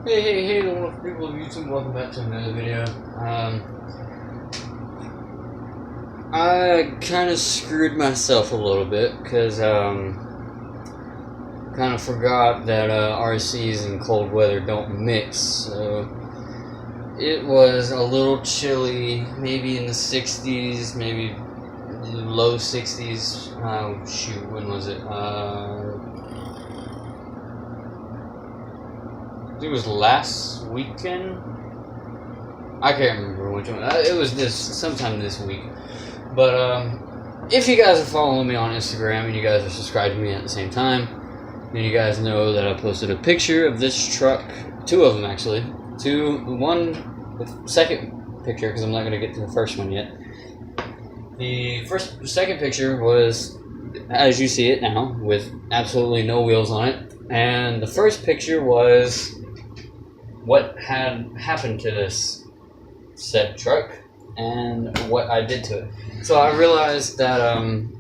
Hey, wonderful people of YouTube, welcome back to another video. I kind of screwed myself a little bit, because, kind of forgot that, RCs and cold weather don't mix, so it was a little chilly, maybe in the 60s, maybe low 60s, shoot, when was it, it was last weekend. I can't remember which one. It was sometime this week. But if you guys are following me on Instagram and you guys are subscribed to me at the same time, then you guys know that I posted a picture of this truck. Two of them actually. The second picture, because I'm not gonna get to the first one yet. The second picture was, as you see it now, with absolutely no wheels on it. And the first picture was what had happened to this said truck and what I did to it. So I realized that I'm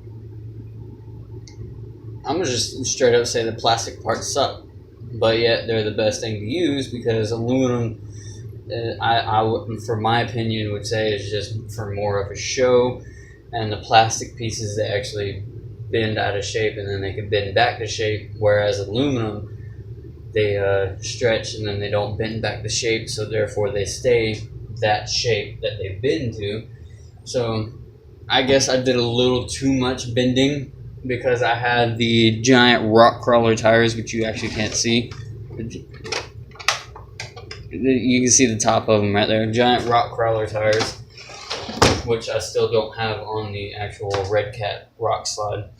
gonna just straight up say the plastic parts suck, but yet they're the best thing to use, because aluminum, for my opinion, would say is just for more of a show, and the plastic pieces, they actually bend out of shape and then they can bend back to shape, whereas aluminum, they stretch and then they don't bend back to shape, so therefore they stay that shape that they bend to. So I guess I did a little too much bending, because I had the giant rock crawler tires, which you actually can't see. You can see the top of them right there. Giant rock crawler tires, which I still don't have on the actual Red Cat rock slide.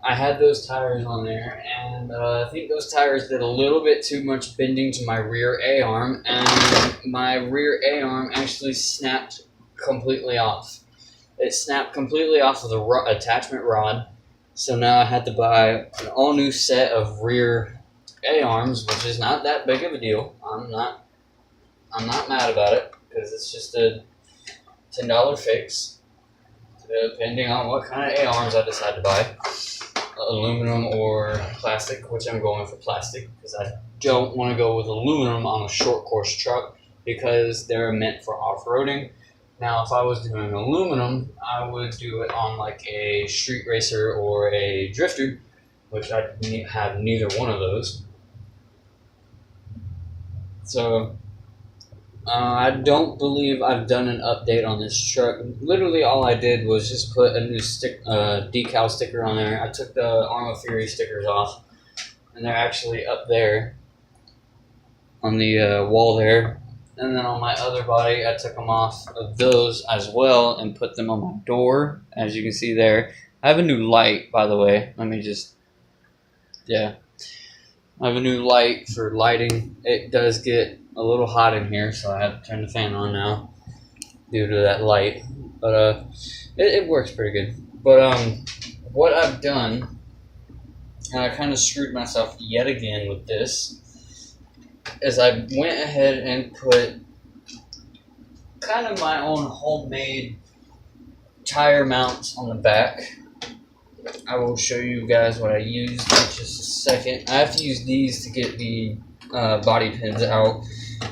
I had those tires on there, and I think those tires did a little bit too much bending to my rear A-arm, and my rear A-arm actually snapped completely off. It snapped completely off of the attachment rod, so now I had to buy an all-new set of rear A-arms, which is not that big of a deal. I'm not mad about it, because it's just a $10 fix, depending on what kind of A-arms I decide to buy. Aluminum or plastic, which I'm going for plastic, because I don't want to go with aluminum on a short course truck, because they're meant for off-roading. Now, if I was doing aluminum, I would do it on like a street racer or a drifter, which I have neither one of those. So I don't believe I've done an update on this truck. Literally all I did was just put a new decal sticker on there. I took the Arma Fury stickers off, and they're actually up there on the wall there. And then on my other body, I took them off of those as well and put them on my door, as you can see there. I have a new light, by the way. I have a new light for lighting. It does get a little hot in here, so I have to turn the fan on now due to that light. But it works pretty good. But what I've done, and I kind of screwed myself yet again with this, is I went ahead and put kind of my own homemade tire mounts on the back. I will show you guys what I used in just a second. I have to use these to get the body pins out,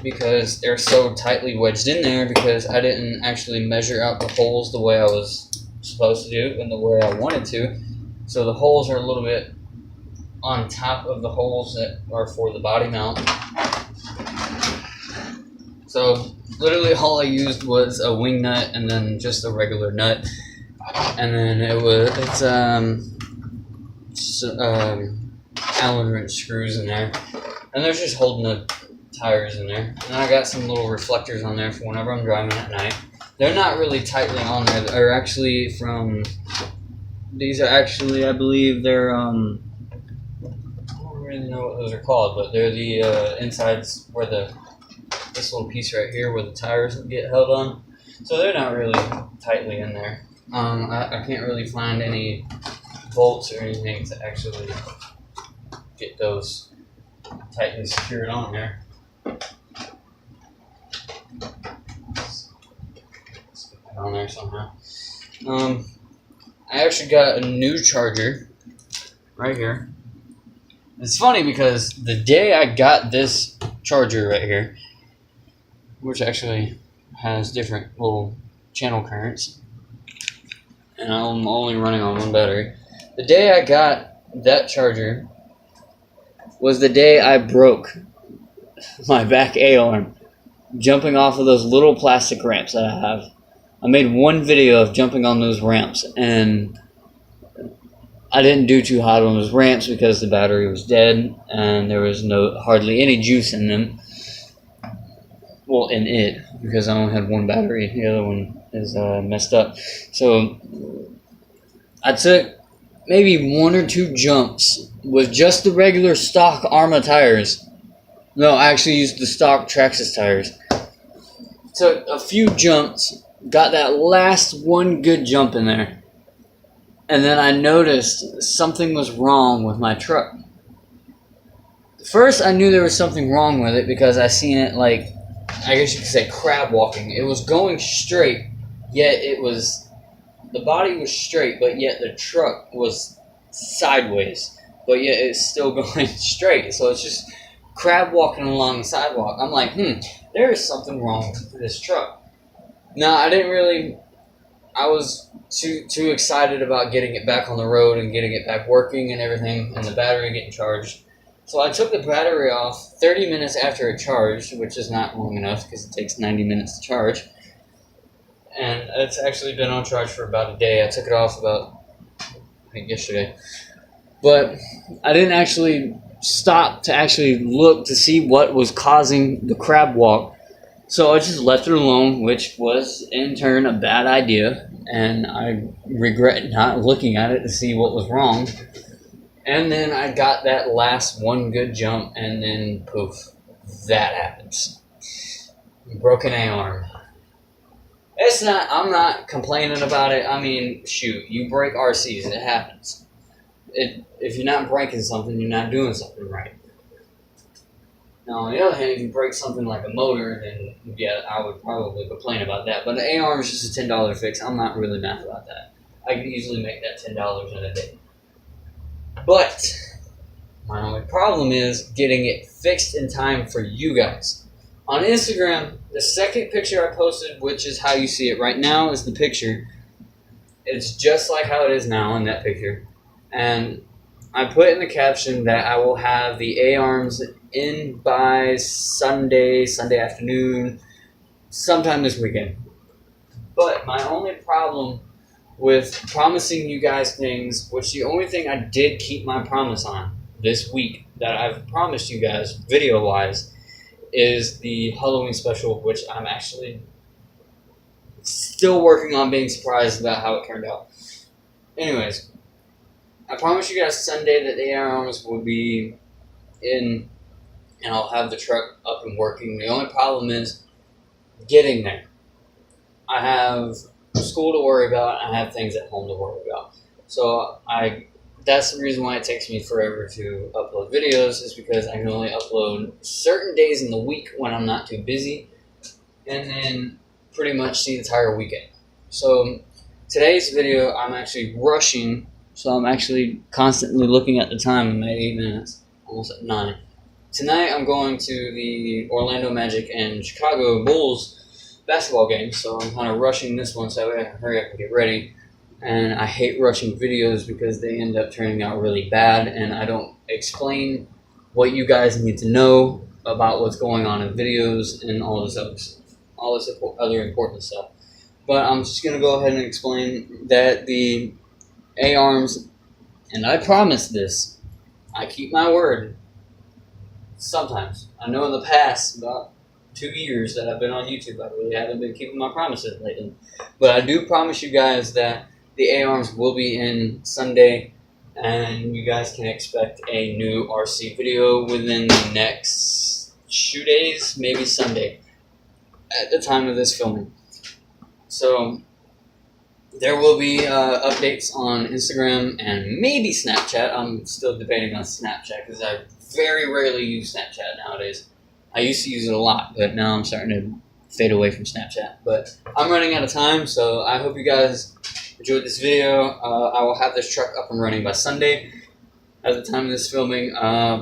because they're so tightly wedged in there, because I didn't actually measure out the holes the way I was supposed to do and the way I wanted to. So the holes are a little bit on top of the holes that are for the body mount. So literally all I used was a wing nut and then just a regular nut. And then it's Allen wrench screws in there, and they're just holding the tires in there. And I got some little reflectors on there for whenever I'm driving at night. They're not really tightly on there. They're actually these are actually, I believe they're I don't really know what those are called, but they're the insides where this little piece right here where the tires get held on. So they're not really tightly in there. I can't really find any bolts or anything to actually get those tightly secured on there. Let's get that on there somehow. I actually got a new charger right here. It's funny because the day I got this charger right here, which actually has different little channel currents, and I'm only running on one battery. The day I got that charger was the day I broke my back A-arm jumping off of those little plastic ramps that I have. I made one video of jumping on those ramps, and I didn't do too hot on those ramps because the battery was dead and there was hardly any juice in them. Well, in it, because I only had one battery. The other one is messed up. So I took maybe 1 or 2 jumps with just the regular stock Arrma tires. No, I actually used the stock Traxxas tires. Took a few jumps, got that last one good jump in there, and then I noticed something was wrong with my truck. First, I knew there was something wrong with it because I seen it, like, I guess you could say crab walking. It was going straight, yet the body was straight, but yet the truck was sideways, but yet it's still going straight. So it's just crab walking along the sidewalk. I'm like, there is something wrong with this truck. Now, I was too excited about getting it back on the road and getting it back working and everything, and the battery getting charged. So I took the battery off 30 minutes after it charged, which is not long enough because it takes 90 minutes to charge. And it's actually been on charge for about a day. I took it off about, I think, yesterday. But I didn't actually stop to actually look to see what was causing the crab walk. So I just left it alone, which was in turn a bad idea. And I regret not looking at it to see what was wrong. And then I got that last one good jump, and then poof, that happens. Broken A-arm. I'm not complaining about it. I mean, shoot, you break RCs, it happens. If you're not breaking something, you're not doing something right. Now, on the other hand, if you break something like a motor, then yeah, I would probably complain about that. But an A-arm is just a $10 fix. I'm not really mad about that. I could easily make that $10 in a day. But my only problem is getting it fixed in time for you guys. On Instagram, the second picture I posted, which is how you see it right now, is the picture. It's just like how it is now in that picture. And I put in the caption that I will have the A-arms in by Sunday afternoon, sometime this weekend. But my only problem with promising you guys things, which the only thing I did keep my promise on this week that I've promised you guys video-wise is the Halloween special, which I'm actually still working on being surprised about how it turned out. Anyways, I promised you guys Sunday that the A-arms will be in and I'll have the truck up and working. The only problem is getting there. I have school to worry about, I have things at home to worry about. So that's the reason why it takes me forever to upload videos, is because I can only upload certain days in the week when I'm not too busy, and then pretty much the entire weekend. So today's video, I'm actually rushing, so I'm actually constantly looking at the time. I'm at 8 minutes, almost at 9. Tonight I'm going to the Orlando Magic and Chicago Bulls basketball game, so I'm kind of rushing this one so I can hurry up and get ready. And I hate rushing videos because they end up turning out really bad, and I don't explain what you guys need to know about what's going on in videos and all this other important stuff. But I'm just going to go ahead and explain that the A-arms, and I promise this, I keep my word. Sometimes. I know in the past, about 2 years that I've been on YouTube, I really haven't been keeping my promises lately. But I do promise you guys that the A-arms will be in Sunday, and you guys can expect a new RC video within the next 2 days, maybe Sunday, at the time of this filming. So there will be updates on Instagram and maybe Snapchat. I'm still debating on Snapchat because I very rarely use Snapchat nowadays. I used to use it a lot, but now I'm starting to fade away from Snapchat. But I'm running out of time, so I hope you guys enjoyed this video. I will have this truck up and running by Sunday at the time of this filming.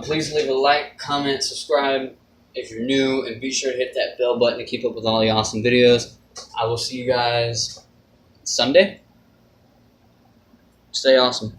Please leave a like, comment, subscribe, if you're new, and be sure to hit that bell button to keep up with all the awesome videos. I will see you guys Sunday. Stay awesome.